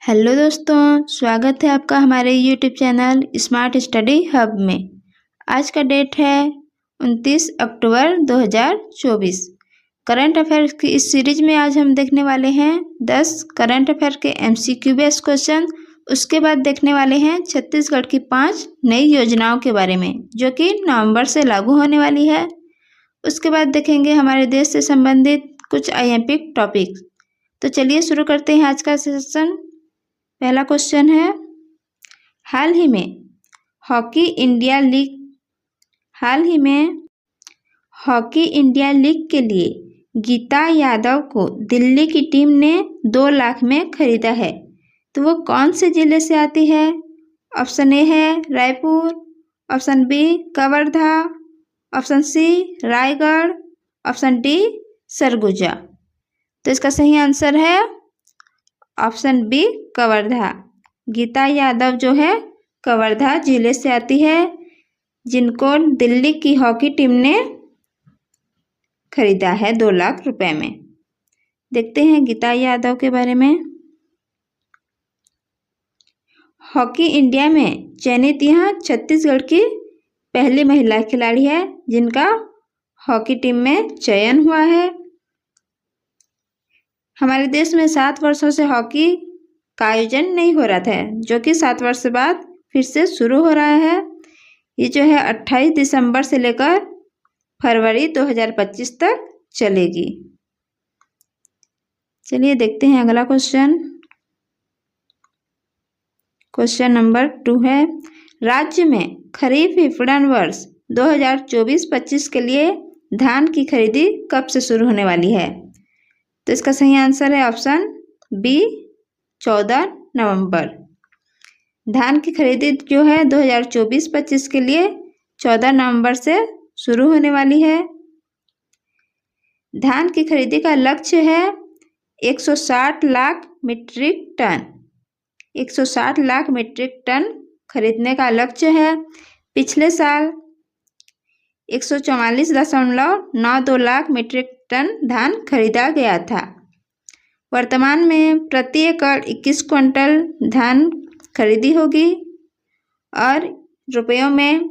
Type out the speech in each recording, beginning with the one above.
Hello दोस्तों, स्वागत है आपका हमारे YouTube channel smart study hub में। आज का डेट है 29 अक्टूबर 2024। करंट अफेयर्स की इस सीरीज में आज हम देखने वाले हैं 10 करंट अफेयर के MCQ बेस्ड क्वेश्चन। उसके बाद देखने वाले हैं छत्तीसगढ़ की 5 नई योजनाओं के बारे में जो कि नवंबर से लागू होने वाली है। उसके बाद देखेंगे हमारे देश से संबंधित कुछ IMP टॉपिक। तो चलिए शुरू करते हैं आज का सेशन। पहला क्वेश्चन है, हाल ही में हॉकी इंडिया लीग के लिए गीता यादव को दिल्ली की टीम ने 2 लाख में खरीदा है। तो वो कौन से जिले से आती है? ऑप्शन ए है Raipur, option B Kawardha, option C Raigarh, option D Surguja. तो इसका सही आंसर है ऑप्शन बी कवर्धा। गीता यादव जो है कवर्धा जिले से आती है, जिनको दिल्ली की हॉकी टीम ने खरीदा है 2 लाख रुपए में। देखते हैं गीता यादव के बारे में। हॉकी इंडिया में चयनित यह छत्तीसगढ़ की पहली महिला खिलाड़ी है जिनका हॉकी टीम में चयन हुआ है। हमारे देश में 7 वर्षों से हॉकी का आयोजन नहीं हो रहा था, जो कि 7 वर्ष बाद फिर से शुरू हो रहा है। ये जो है 28 दिसंबर से लेकर फरवरी 2025 तक चलेगी। चलिए देखते हैं अगला क्वेश्चन। क्वेश्चन नंबर 2 है, राज्य में खरीफ विपणन वर्ष 2024-25 के लिए धान की खरीदी कब से शुरू होने वाली है? तो इसका सही आंसर है ऑप्शन बी 14 नवंबर। धान की खरीदी जो है 2024-25 के लिए 14 नवंबर से शुरू होने वाली है। धान की खरीदी का लक्ष्य है 160 lakh metric tonne. 160 lakh metric tonne खरीदने का लक्ष्य है। पिछले साल 144.92 लाख मीट्रिक टन धान खरीदा गया था। वर्तमान में प्रति एकड़ 21 क्विंटल धान खरीदी होगी और रुपयों में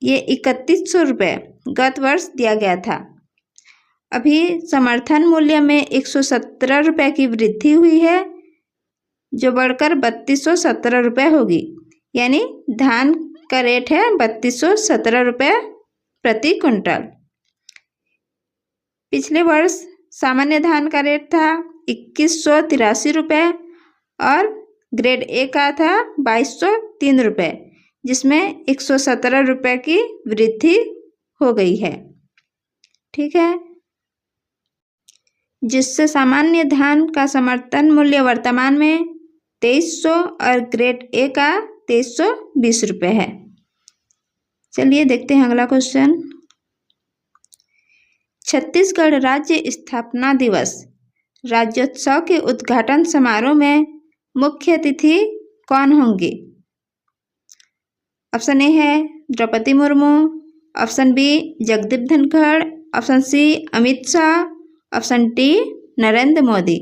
ये 3100 रुपये गत वर्ष दिया गया था। अभी समर्थन मूल्य में 117 रुपये की वृद्धि हुई है, जो बढ़कर 3217 रुपये होगी। यानी धान का रेट है 3217 रुपये प्रति क्विंटल। पिछले वर्ष सामान्य धान का रेट था 2183 रुपये और ग्रेड ए का था 2203 रुपये, जिसमें 117 रुपये की वृद्धि हो गई है। ठीक है, जिससे सामान्य धान का समर्थन मूल्य वर्तमान में 2300 और ग्रेड ए का 2320 रुपये है। चलिए देखते हैं अगला क्वेश्चन। छत्तीसगढ़ राज्य स्थापना दिवस राज्योत्सव के उद्घाटन समारोह में मुख्य अतिथि कौन होंगे? ऑप्शन ए है Droupadi Murmu, option B Jagdeep Dhankhar, option C Amit Shah, option D Narendra Modi.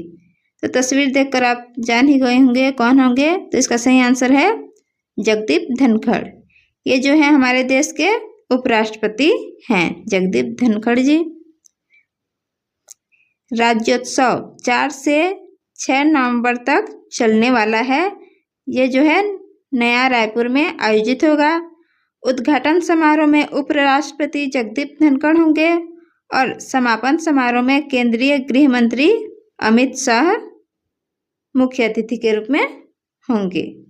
तो तस्वीर देखकर आप जान ही गए होंगे कौन होंगे। तो इसका सही आंसर है जगदीप धनखड़। ये जो है हमारे देश के उपराष्ट्रपति हैं जगदीप धनखड़ जी। राज्योत्सव 4 से 6 नवंबर तक चलने वाला है। ये जो है नया रायपुर में आयोजित होगा। उद्घाटन समारोह में उपराष्ट्रपति जगदीप धनखड़ होंगे और समापन समारोह में केंद्रीय गृह मंत्री अमित शाह मुख्य अतिथि के रूप में होंगे।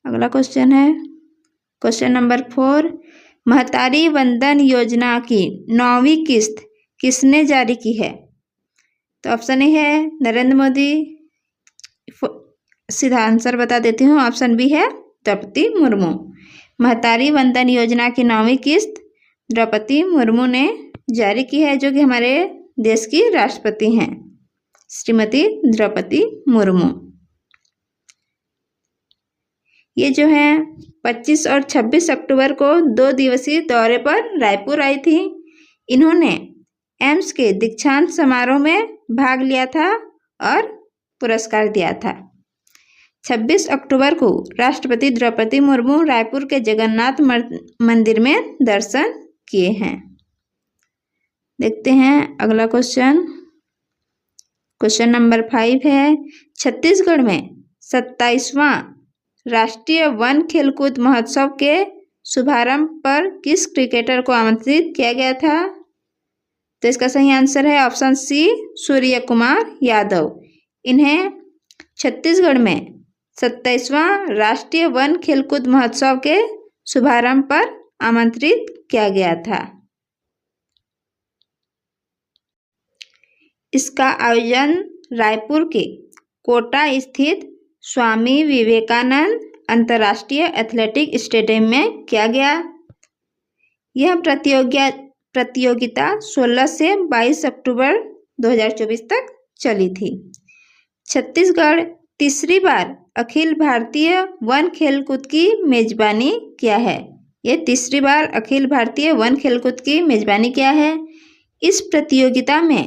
अगला क्वेश्चन है क्वेश्चन नंबर 4, महतारी वंदन योजना की 9वीं किस्त किसने जारी की है? तो ऑप्शन ए है नरेंद्र मोदी। सीधा आंसर बता देती हूँ, ऑप्शन बी है द्रौपदी मुर्मू। महतारी वंदन योजना की 9वीं किस्त द्रौपदी मुर्मू ने जारी की है, जो कि हमारे देश की राष्ट्रपति हैं श्रीमती द्रौपदी मुर्मू। ये जो है 25 और 26 अक्टूबर को 2 दिवसीय दौरे पर रायपुर आई थी। इन्होंने एम्स के दीक्षांत समारोह में भाग लिया था और पुरस्कार दिया था। 26 अक्टूबर को राष्ट्रपति द्रौपदी मुर्मू रायपुर के जगन्नाथ मंदिर में दर्शन किए हैं। देखते हैं अगला क्वेश्चन। क्वेश्चन नंबर 5 है, छत्तीसगढ़ में 27वां राष्ट्रीय वन खेलकूद महोत्सव के शुभारंभ पर किस क्रिकेटर को आमंत्रित किया गया था? तो इसका सही आंसर है ऑप्शन सी, सूर्य कुमार यादव। इन्हें छत्तीसगढ़ में 27वां राष्ट्रीय वन खेलकूद महोत्सव के शुभारंभ पर आमंत्रित किया गया था। इसका आयोजन रायपुर के कोटा स्थित स्वामी विवेकानंद अंतर्राष्ट्रीय एथलेटिक स्टेडियम में किया गया। यह प्रतियोगिता 16 से 22 अक्टूबर 2024 तक चली थी। छत्तीसगढ़ तीसरी बार अखिल भारतीय वन खेलकूद की मेजबानी किया है। यह तीसरी बार अखिल भारतीय वन खेलकूद की मेजबानी किया है। इस प्रतियोगिता में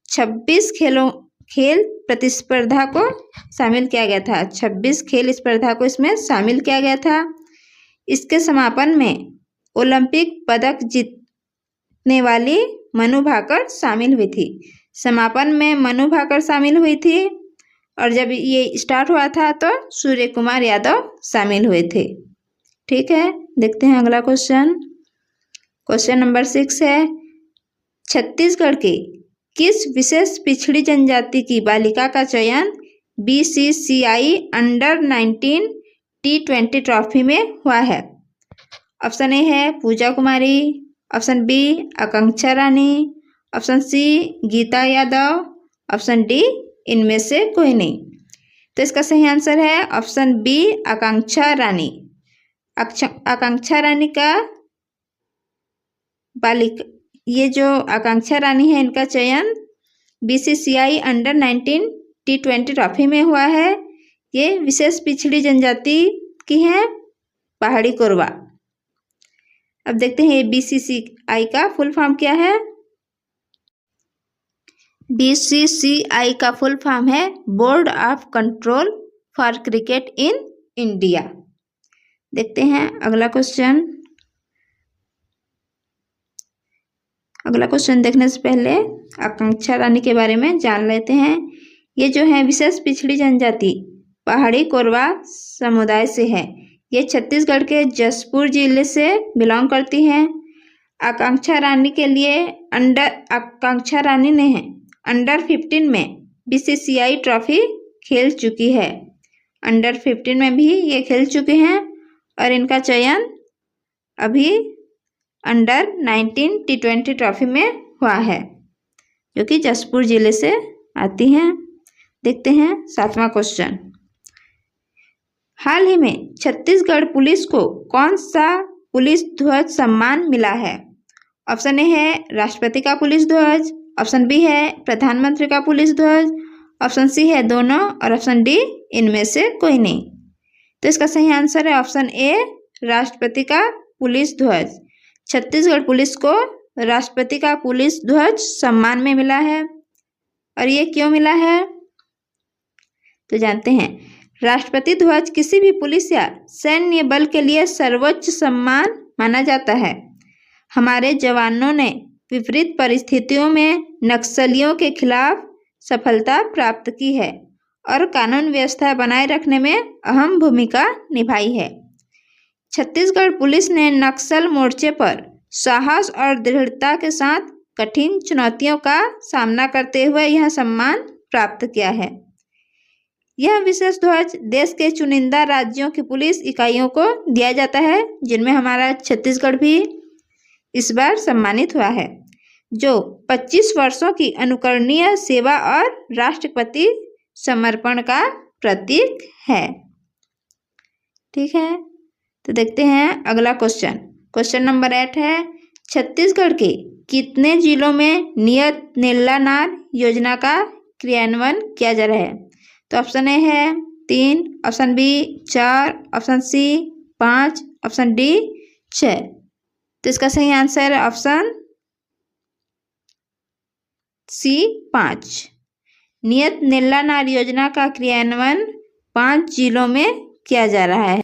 26 खेल प्रतिस्पर्धा को शामिल किया गया था। 26 खेल स्पर्धा को इसमें शामिल किया गया था। इसके समापन में ओलंपिक पदक जीतने वाली मनु भाकर शामिल हुई थी। समापन में मनु भाकर शामिल हुई थी और जब ये स्टार्ट हुआ था तो सूर्य कुमार यादव शामिल हुए थे। ठीक है, देखते हैं अगला क्वेश्चन। क्वेश्चन नंबर 6 है, छत्तीसगढ़ के किस विशेष पिछड़ी जनजाति की बालिका का चयन BCCI अंडर 19 T20 ट्रॉफी में हुआ है? ऑप्शन ए है Pooja Kumari, option B Akanksha Rani, option C Gita Yadav, option D इनमें से कोई नहीं। तो इसका सही आंसर है ऑप्शन बी आकांक्षा रानी। आकांक्षा रानी का ये जो आकांक्षा रानी है इनका चयन BCCI अंडर 19 T20 ट्रॉफी में हुआ है। ये विशेष पिछड़ी जनजाति की है, पहाड़ी कोरवा। अब देखते हैं ये BCCI का फुल फॉर्म क्या है। BCCI का फुल फॉर्म है board of control for cricket in India. देखते हैं अगला क्वेश्चन। अगला क्वेश्चन देखने से पहले आकांक्षा रानी के बारे में जान लेते हैं। ये जो है विशेष पिछड़ी जनजाति पहाड़ी कोरवा समुदाय से है। ये छत्तीसगढ़ के जशपुर जिले से बिलोंग करती हैं। आकांक्षा रानी ने अंडर 15 में BCCI ट्रॉफी खेल चुकी है। अंडर 15 में भी ये खेल चुके हैं और इनका चयन अभी अंडर 19 T20 ट्रॉफी में हुआ है, जो कि जशपुर जिले से आती हैं। देखते हैं 7वां क्वेश्चन। हाल ही में छत्तीसगढ़ पुलिस को कौन सा पुलिस ध्वज सम्मान मिला है? ऑप्शन ए है राष्ट्रपति का पुलिस ध्वज, ऑप्शन बी है प्रधानमंत्री का पुलिस ध्वज, ऑप्शन सी है दोनों और ऑप्शन डी इनमें से कोई नहीं। तो इसका सही आंसर है ऑप्शन ए राष्ट्रपति का पुलिस ध्वज। छत्तीसगढ़ पुलिस को राष्ट्रपति का पुलिस ध्वज सम्मान में मिला है। और ये क्यों मिला है तो जानते हैं। राष्ट्रपति ध्वज किसी भी पुलिस या सैन्य बल के लिए सर्वोच्च सम्मान माना जाता है। हमारे जवानों ने विपरीत परिस्थितियों में नक्सलियों के खिलाफ सफलता प्राप्त की है और कानून व्यवस्था बनाए रखने में अहम भूमिका निभाई है। छत्तीसगढ़ पुलिस ने नक्सल मोर्चे पर साहस और दृढ़ता के साथ कठिन चुनौतियों का सामना करते हुए यह सम्मान प्राप्त किया है। यह विशेष ध्वज देश के चुनिंदा राज्यों की पुलिस इकाइयों को दिया जाता है, जिनमें हमारा छत्तीसगढ़ भी इस बार सम्मानित हुआ है, जो 25 वर्षों की अनुकरणीय सेवा और राष्ट्रपति समर्पण का प्रतीक है। ठीक है, तो देखते हैं अगला क्वेश्चन। क्वेश्चन नंबर 8 है, छत्तीसगढ़ के कितने जिलों में नियत नीला नार योजना का क्रियान्वयन किया जा रहा है? तो ऑप्शन ए है 3, option B 4, option C 5, option D 6। तो इसका सही आंसर है ऑप्शन सी 5। नियत नीला नार योजना का क्रियान्वयन 5 जिलों में किया जा रहा है।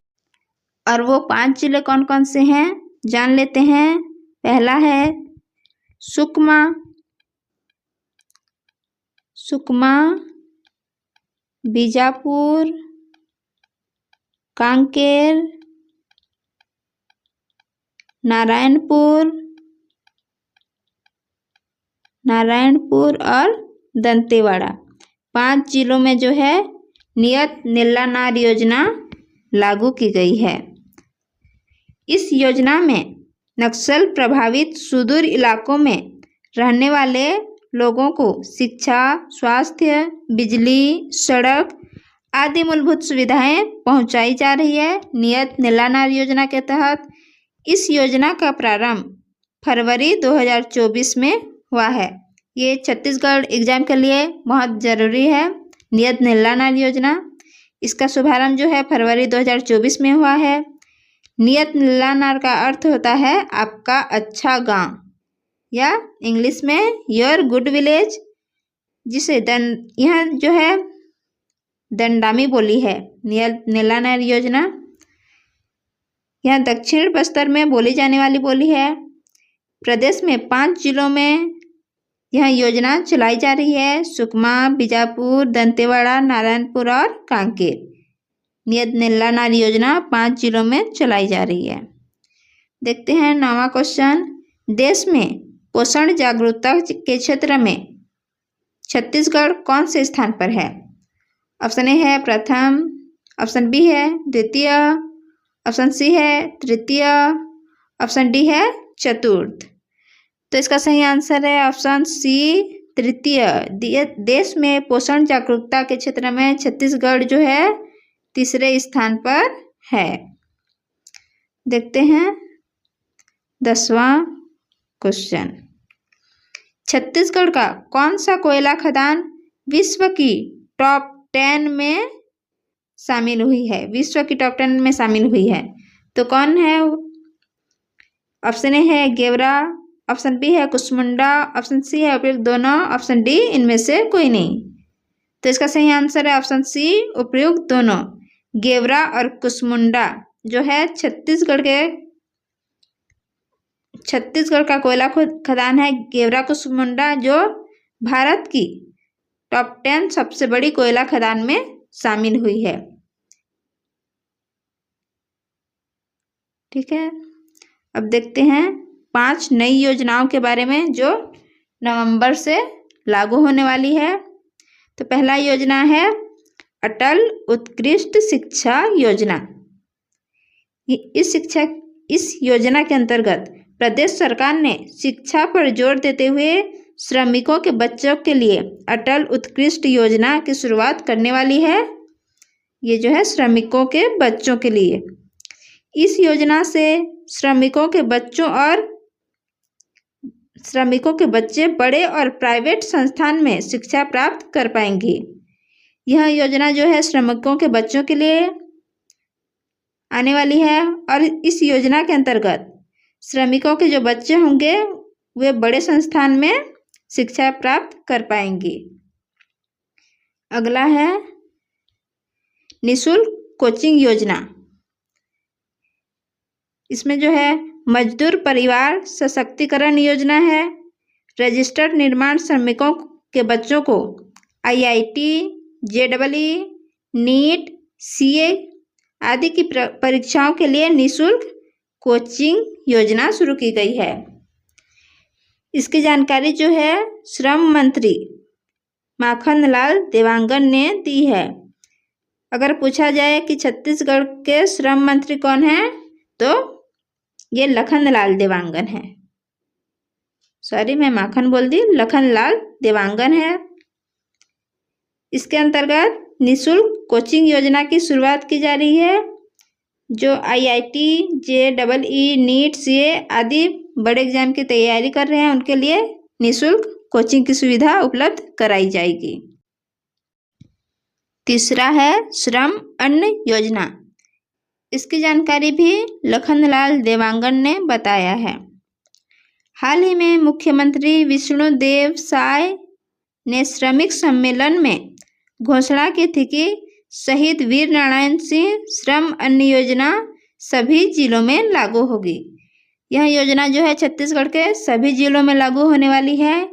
और वो 5 जिले कौन कौन से हैं जान लेते हैं। पहला है सुकमा, बीजापुर, कांकेर, नारायणपुर और दंतेवाड़ा। 5 जिलों में जो है नियत नीला नार योजना लागू की गई है। इस योजना में नक्सल प्रभावित सुदूर इलाकों में रहने वाले लोगों को शिक्षा, स्वास्थ्य, बिजली, सड़क आदि मूलभूत सुविधाएं पहुंचाई जा रही है। नियत नीला नार योजना के तहत इस योजना का प्रारंभ फरवरी 2024 में हुआ है। ये छत्तीसगढ़ एग्जाम के लिए बहुत ज़रूरी है। नियत नीला नार योजना, इसका शुभारंभ जो है फरवरी 2024 में हुआ है। नियत नीला नार का अर्थ होता है आपका अच्छा गांव, या इंग्लिश में योर गुड विलेज, जिसे यह जो है दंडामी बोली है। नियत नीला नार योजना यह दक्षिण बस्तर में बोली जाने वाली बोली है। प्रदेश में 5 जिलों में यह योजना चलाई जा रही है। सुकमा, बीजापुर, दंतेवाड़ा, नारायणपुर और कांकेर। नियत नीला नार योजना 5 जिलों में चलाई जा रही है। देखते हैं 9वां क्वेश्चन। देश में पोषण जागरूकता के क्षेत्र में छत्तीसगढ़ कौन से स्थान पर है। ऑप्शन ए है प्रथम, ऑप्शन बी है द्वितीय, ऑप्शन सी है तृतीय, ऑप्शन डी है चतुर्थ। तो इसका सही आंसर है ऑप्शन सी तृतीय। देश में पोषण जागरूकता के क्षेत्र में छत्तीसगढ़ जो है तीसरे स्थान पर है। देखते हैं 10वां क्वेश्चन। छत्तीसगढ़ का कौन सा कोयला खदान विश्व की टॉप 10 में शामिल हुई है। विश्व की टॉप 10 में शामिल हुई है तो कौन है। ऑप्शन ए है गेवरा, ऑप्शन बी है कुसमुंडा, ऑप्शन सी है उपयुक्त दोनों, ऑप्शन डी इनमें से कोई नहीं। तो इसका सही आंसर है ऑप्शन सी उपयुक्त दोनों। गेवरा और कुसमुंडा जो है छत्तीसगढ़ का कोयला खदान है। गेवरा कुसमुंडा जो भारत की टॉप 10 सबसे बड़ी कोयला खदान में शामिल हुई है। ठीक है, अब देखते हैं 5 नई योजनाओं के बारे में जो नवंबर से लागू होने वाली है। तो पहला योजना है अटल उत्कृष्ट शिक्षा योजना। इस योजना के अंतर्गत प्रदेश सरकार ने शिक्षा पर जोर देते हुए श्रमिकों के बच्चों के लिए अटल उत्कृष्ट योजना की शुरुआत करने वाली है। ये जो है श्रमिकों के बच्चों के लिए। इस योजना से श्रमिकों के बच्चे बड़े और प्राइवेट संस्थान में शिक्षा प्राप्त कर पाएंगे। यह योजना जो है श्रमिकों के बच्चों के लिए आने वाली है और इस योजना के अंतर्गत श्रमिकों के जो बच्चे होंगे वे बड़े संस्थान में शिक्षा प्राप्त कर पाएंगे। अगला है निःशुल्क कोचिंग योजना। इसमें जो है मजदूर परिवार सशक्तिकरण योजना है। रजिस्टर्ड निर्माण श्रमिकों के बच्चों को IIT, JEE, नीट, CA आदि की परीक्षाओं के लिए निःशुल्क कोचिंग योजना शुरू की गई है। इसकी जानकारी जो है श्रम मंत्री माखनलाल देवांगन ने दी है। अगर पूछा जाए कि छत्तीसगढ़ के श्रम मंत्री कौन है तो ये लखनलाल देवांगन है। सॉरी, मैं माखन बोल दी, लखनलाल देवांगन है। इसके अंतर्गत निःशुल्क कोचिंग योजना की शुरुआत की जा रही है। जो IIT, JEE, नीट, CA आदि बड़े एग्जाम की तैयारी कर रहे हैं उनके लिए निःशुल्क कोचिंग की सुविधा उपलब्ध कराई जाएगी। तीसरा है श्रम अन्न योजना। इसकी जानकारी भी लखनलाल देवांगन ने बताया है। हाल ही में मुख्यमंत्री विष्णुदेव साय ने श्रमिक सम्मेलन में घोषणा की थी कि शहीद वीर नारायण सिंह श्रम अन्न योजना सभी जिलों में लागू होगी। यह योजना जो है छत्तीसगढ़ के सभी जिलों में लागू होने वाली है।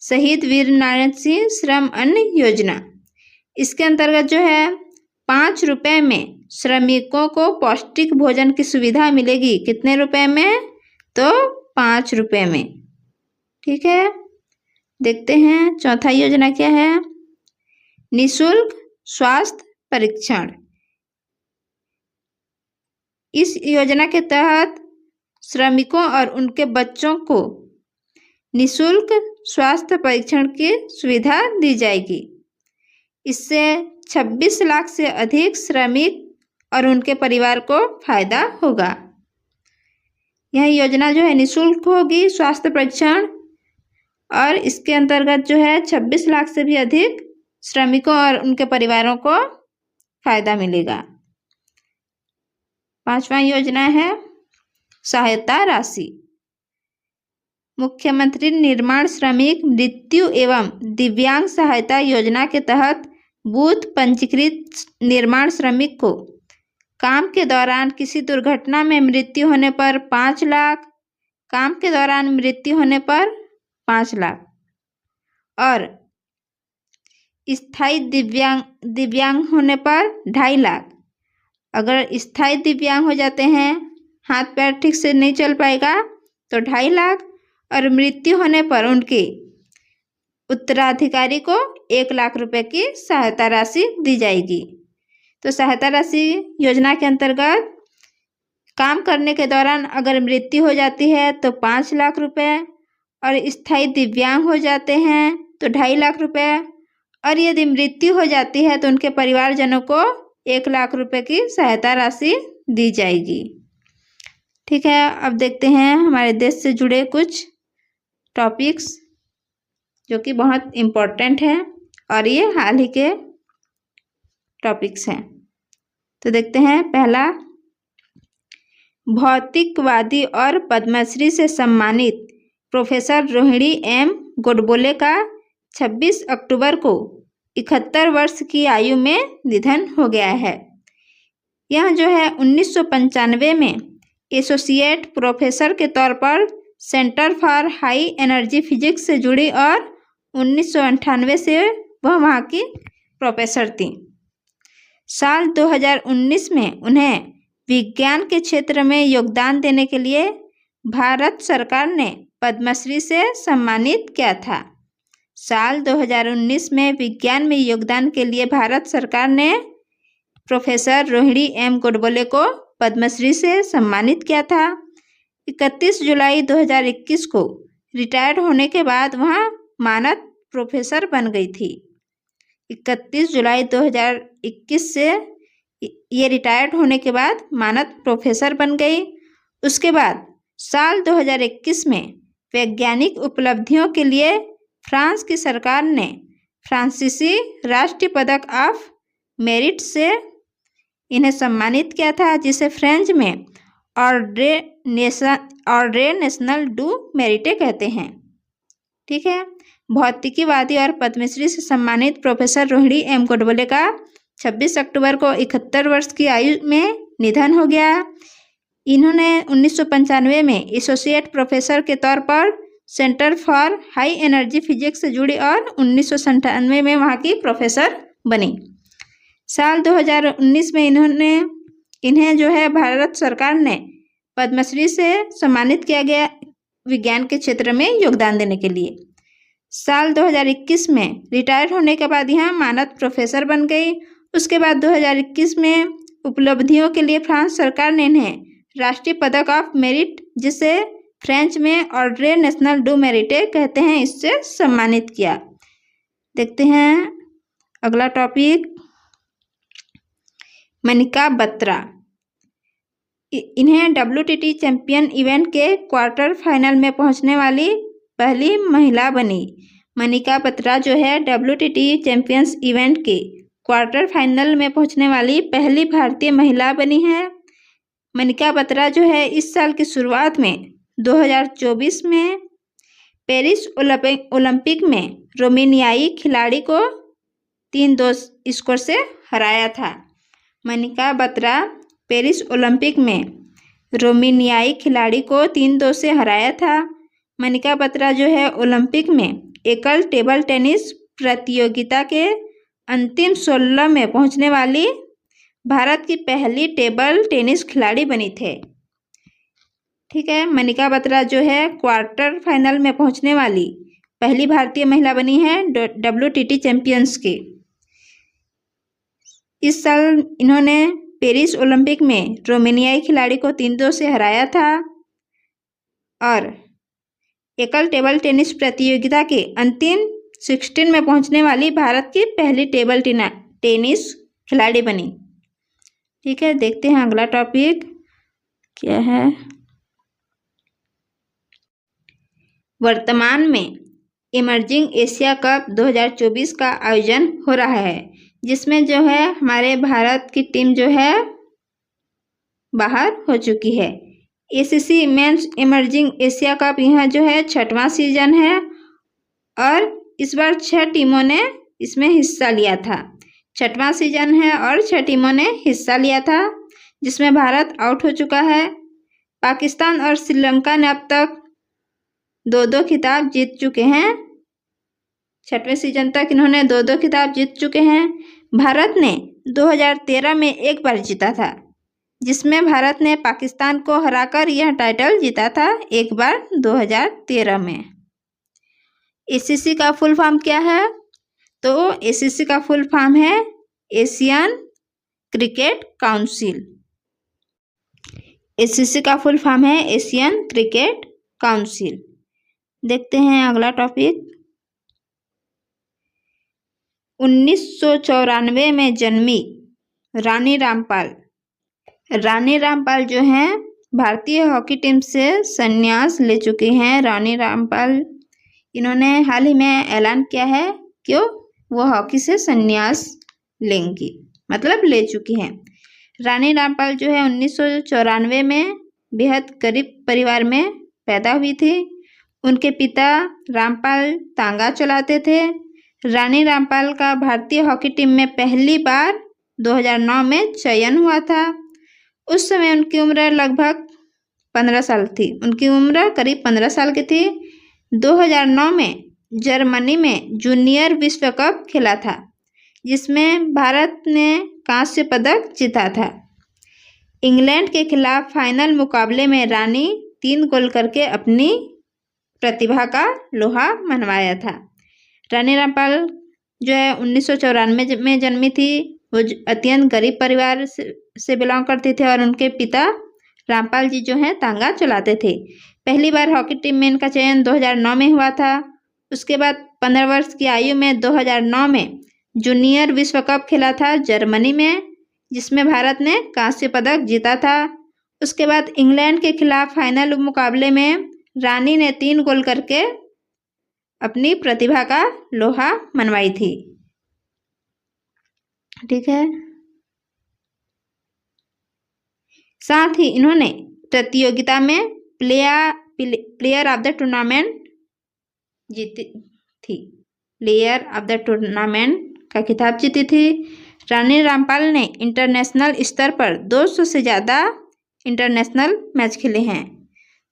शहीद वीर नारायण सिंह श्रम अन्न योजना, इसके अंतर्गत जो है 5 रुपये में श्रमिकों को पौष्टिक भोजन की सुविधा मिलेगी। कितने रुपए में? तो 5 रुपये में। ठीक है, देखते हैं चौथा योजना क्या है। निःशुल्क स्वास्थ्य परीक्षण। इस योजना के तहत श्रमिकों और उनके बच्चों को निःशुल्क स्वास्थ्य परीक्षण की सुविधा दी जाएगी। इससे 26 लाख से अधिक श्रमिक और उनके परिवार को फायदा होगा। यह योजना जो है निःशुल्क होगी स्वास्थ्य परीक्षण, और इसके अंतर्गत जो है 26 लाख से भी अधिक श्रमिकों और उनके परिवारों को फायदा मिलेगा। 5वां योजना है सहायता राशि। मुख्यमंत्री निर्माण श्रमिक मृत्यु एवं दिव्यांग सहायता योजना के तहत बूथ पंजीकृत निर्माण श्रमिक को काम के दौरान किसी दुर्घटना में मृत्यु होने पर 5 लाख, काम के दौरान मृत्यु होने पर 5 लाख और स्थायी दिव्यांग होने पर 2.5 लाख। अगर स्थायी दिव्यांग हो जाते हैं, हाथ पैर ठीक से नहीं चल पाएगा, तो 2.5 लाख, और मृत्यु होने पर उनके उत्तराधिकारी को 1 लाख रुपए की सहायता राशि दी जाएगी। तो सहायता राशि योजना के अंतर्गत काम करने के दौरान अगर मृत्यु हो जाती है तो 5 लाख रुपए, और स्थायी दिव्यांग हो जाते हैं तो 2.5 लाख रुपए, और यदि मृत्यु हो जाती है तो उनके परिवारजनों को 1 लाख रुपए की सहायता राशि दी जाएगी। ठीक है, अब देखते हैं हमारे देश से जुड़े कुछ टॉपिक्स जो कि बहुत इम्पोर्टेंट हैं और ये हाल ही के टॉपिक्स हैं। तो देखते हैं पहला, भौतिकवादी और पद्मश्री से सम्मानित प्रोफेसर रोहिणी एम गोडबोले का 26 अक्टूबर को 71 वर्ष की आयु में निधन हो गया है। यह जो है 1995 में एसोसिएट प्रोफेसर के तौर पर centre for high energy physics से जुड़ी और 1998 से वह वहाँ की प्रोफेसर थी। साल 2019 में उन्हें विज्ञान के क्षेत्र में योगदान देने के लिए भारत सरकार ने पद्मश्री से सम्मानित किया था। साल 2019 में विज्ञान में योगदान के लिए भारत सरकार ने प्रोफेसर रोहिणी एम गोडबोले को पद्मश्री से सम्मानित किया था। 31 जुलाई 2021 को रिटायर्ड होने के बाद वह मानद प्रोफेसर बन गई थी। 31 जुलाई 2021 से ये रिटायर्ड होने के बाद मानद प्रोफेसर बन गई। उसके बाद साल 2021 में वैज्ञानिक उपलब्धियों के लिए फ्रांस की सरकार ने फ्रांसीसी राष्ट्रीय पदक ऑफ मेरिट से इन्हें सम्मानित किया था, जिसे फ्रेंच में ऑर्डरे नेशनल डू मेरिटे कहते हैं। ठीक है, भौतिकीवादी और पद्मश्री से सम्मानित प्रोफेसर रोहिणी एम गोडबोले का 26 अक्टूबर को 71 वर्ष की आयु में निधन हो गया। इन्होंने 1995 में एसोसिएट प्रोफेसर के तौर पर centre for high energy physics से जुड़ी और 1997 में वहाँ की प्रोफेसर बनी। साल 2019 में इन्हें जो है भारत सरकार ने पद्मश्री से सम्मानित किया गया विज्ञान के क्षेत्र में योगदान देने के लिए। साल 2021 में रिटायर होने के बाद यह मानद प्रोफेसर बन गई। उसके बाद 2021 में उपलब्धियों के लिए फ्रांस सरकार ने इन्हें राष्ट्रीय पदक ऑफ मेरिट, जिसे फ्रेंच में ऑर्डरे नेशनल डू मेरिटे कहते हैं, इससे सम्मानित किया। देखते हैं अगला टॉपिक, मनिका बत्रा। इन्हें WTT चैंपियन इवेंट के क्वार्टर फाइनल में पहुंचने वाली पहली महिला बनी। मनिका बत्रा जो है WTT चैंपियंस इवेंट के क्वार्टर फाइनल में पहुंचने वाली पहली भारतीय महिला बनी है। मनिका बत्रा जो है इस साल की शुरुआत में 2024 में पेरिस ओलंपिक में रोमानियाई खिलाड़ी को 3-2 स्कोर से हराया था। मनिका बत्रा पेरिस ओलंपिक में रोमानियाई खिलाड़ी को 3-2 से हराया था। मनिका बत्रा जो है ओलंपिक में एकल टेबल टेनिस प्रतियोगिता के अंतिम 16 में पहुंचने वाली भारत की पहली टेबल टेनिस खिलाड़ी बनी थे। ठीक है, मनिका बत्रा जो है क्वार्टर फाइनल में पहुंचने वाली पहली भारतीय महिला बनी है WTT चैंपियंस की। इस साल इन्होंने पेरिस ओलंपिक में रोमानियाई खिलाड़ी को 3-2 से हराया था और एकल टेबल टेनिस प्रतियोगिता के अंतिम 16 में पहुंचने वाली भारत की पहली टेबल टेनिस खिलाड़ी बनी। ठीक है, देखते हैं अगला टॉपिक क्या है। वर्तमान में इमर्जिंग एशिया कप 2024 का आयोजन हो रहा है, जिसमें जो है हमारे भारत की टीम जो है बाहर हो चुकी है। ACC men's emerging Asia cup यह जो है 6वां सीजन है और इस बार 6 टीमों ने इसमें हिस्सा लिया था। 6वां सीजन है और 6 टीमों ने हिस्सा लिया था, जिसमें भारत आउट हो चुका है। पाकिस्तान और श्रीलंका ने अब तक 2-2 खिताब जीत चुके हैं। 6वें सीजन तक इन्होंने 2-2 खिताब जीत चुके हैं। भारत ने 2013 में एक बार जीता था, जिसमें भारत ने पाकिस्तान को हराकर यह टाइटल जीता था एक बार 2013 में। ACC का फुल फॉर्म क्या है? तो ACC का फुल फॉर्म है एशियन क्रिकेट काउंसिल। ACC का फुल फॉर्म है एशियन क्रिकेट काउंसिल। देखते हैं अगला टॉपिक। 1994 में जन्मी रानी रामपाल। रानी रामपाल जो हैं भारतीय हॉकी टीम से संन्यास ले चुकी हैं। रानी रामपाल इन्होंने हाल ही में ऐलान किया है कि वो हॉकी से संन्यास लेंगी, मतलब ले चुकी हैं। रानी रामपाल जो है 1994 में बेहद गरीब परिवार में पैदा हुई थी। उनके पिता रामपाल तांगा चलाते थे। रानी रामपाल का भारतीय हॉकी टीम में पहली बार 2009 में चयन हुआ था। उस समय उनकी उम्र लगभग 15 साल थी। उनकी उम्र करीब 15 साल की थी। 2009 में जर्मनी में जूनियर विश्व कप खेला था, जिसमें भारत ने कांस्य पदक जीता था। इंग्लैंड के खिलाफ फाइनल मुकाबले में रानी 3 गोल करके अपनी प्रतिभा का लोहा मनवाया था। रानी रामपाल जो है 1994 में जन्मी थी। वो अत्यंत गरीब परिवार से बिलोंग करते थे और उनके पिता रामपाल जी जो हैं तांगा चलाते थे। पहली बार हॉकी टीम में इनका चयन 2009 में हुआ था। उसके बाद 15 वर्ष की आयु में 2009 में जूनियर विश्व कप खेला था जर्मनी में, जिसमें भारत ने कांस्य पदक जीता था। उसके बाद इंग्लैंड के खिलाफ फाइनल मुकाबले में रानी ने 3 गोल करके अपनी प्रतिभा का लोहा मनवाई थी। ठीक है, साथ ही इन्होंने प्रतियोगिता में प्लेयर ऑफ द टूर्नामेंट जीती थी। प्लेयर ऑफ द टूर्नामेंट का खिताब जीती थी। रानी रामपाल ने इंटरनेशनल स्तर पर 200 से ज़्यादा इंटरनेशनल मैच खेले हैं,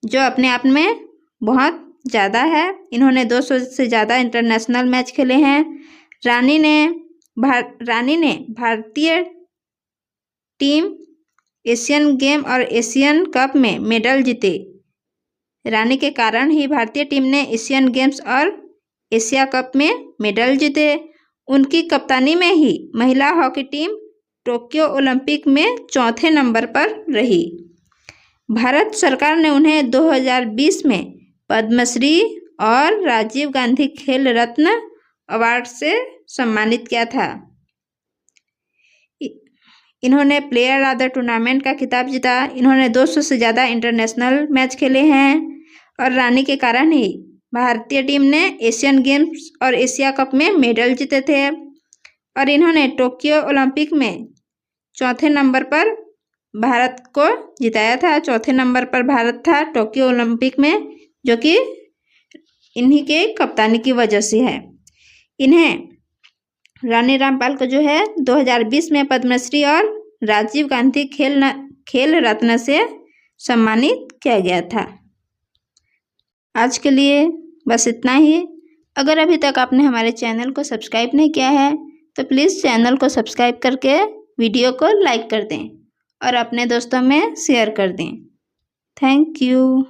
जो अपने आप में बहुत ज़्यादा है। इन्होंने 200 से ज़्यादा इंटरनेशनल मैच खेले हैं। रानी ने भारतीय टीम एशियन गेम और एशियन कप में मेडल जीते। रानी के कारण ही भारतीय टीम ने एशियन गेम्स और एशिया कप में मेडल जीते। उनकी कप्तानी में ही महिला हॉकी टीम टोक्यो ओलंपिक में 4थे नंबर पर रही। भारत सरकार ने उन्हें 2020 में पद्मश्री और राजीव गांधी खेल रत्न अवार्ड से सम्मानित किया था। इन्होंने प्लेयर ऑफ द टूर्नामेंट का खिताब जीता। इन्होंने 200 से ज़्यादा इंटरनेशनल मैच खेले हैं और रानी के कारण ही भारतीय टीम ने एशियन गेम्स और एशिया कप में मेडल जीते थे। और इन्होंने टोक्यो ओलंपिक में 4थे नंबर पर भारत को जिताया था। 4थे नंबर पर भारत था टोक्यो ओलंपिक में, जो कि इन्हीं के कप्तानी की वजह से है। इन्हें रानी रामपाल को जो है 2020 में पद्मश्री और राजीव गांधी खेल रत्न से सम्मानित किया गया था। आज के लिए बस इतना ही। अगर अभी तक आपने हमारे चैनल को सब्सक्राइब नहीं किया है तो प्लीज़ चैनल को सब्सक्राइब करके वीडियो को लाइक कर दें और अपने दोस्तों में शेयर कर दें। Thank you.